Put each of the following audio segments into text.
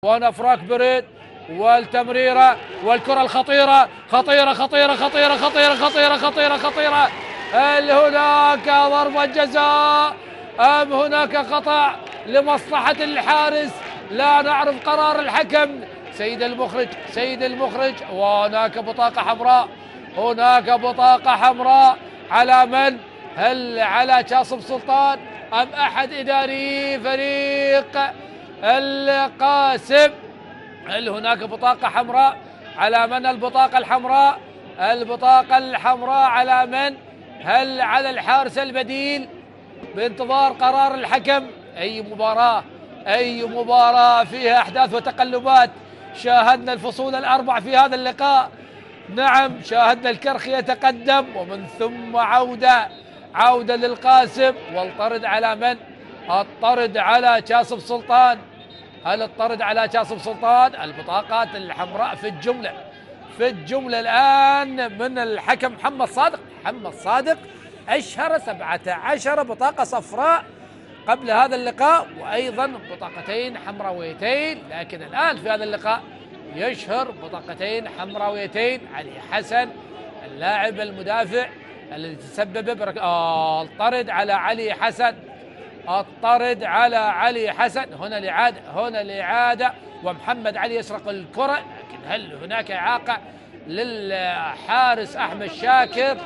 ونفراك بريد والتمريرة والكرة الخطيرة خطيرة خطيرة خطيرة خطيرة خطيرة خطيرة خطيرة. هل هناك ضربة جزاء أم هناك خطأ لمصلحة الحارس؟ لا نعرف قرار الحكم. سيد المخرج وهناك بطاقة حمراء، هناك بطاقة حمراء على من؟ هل على جاسم سلطان أم أحد إداري فريق القاسم؟ هل هناك بطاقة حمراء على من؟ البطاقة الحمراء، البطاقة الحمراء على من؟ هل على الحارس البديل؟ بانتظار قرار الحكم. أي مباراة فيها أحداث وتقلبات. شاهدنا الفصول الأربع في هذا اللقاء. نعم، شاهدنا الكرخي يتقدم ومن ثم عودة للقاسم، والطرد على من؟ الطرد على جاسم سلطان. هل الطرد على جاسم سلطان؟ البطاقات الحمراء في الجملة الآن من الحكم محمد صادق أشهر 17 بطاقة صفراء قبل هذا اللقاء، وأيضا بطاقتين حمراويتين، لكن الآن في هذا اللقاء يشهر بطاقتين حمراويتين. علي حسن اللاعب المدافع الذي تسبب الطرد على علي حسن، الطرد على علي حسن. هنا الإعادة ومحمد علي يسرق الكرة، لكن هل هناك إعاقة للحارس أحمد شاكر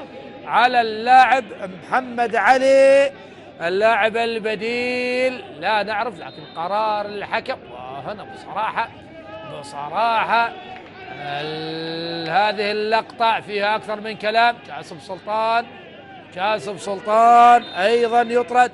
على اللاعب محمد علي اللاعب البديل؟ لا نعرف، لكن قرار الحكم. وهنا بصراحة هذه اللقطة فيها أكثر من كلام. جاسم سلطان أيضا يطرد.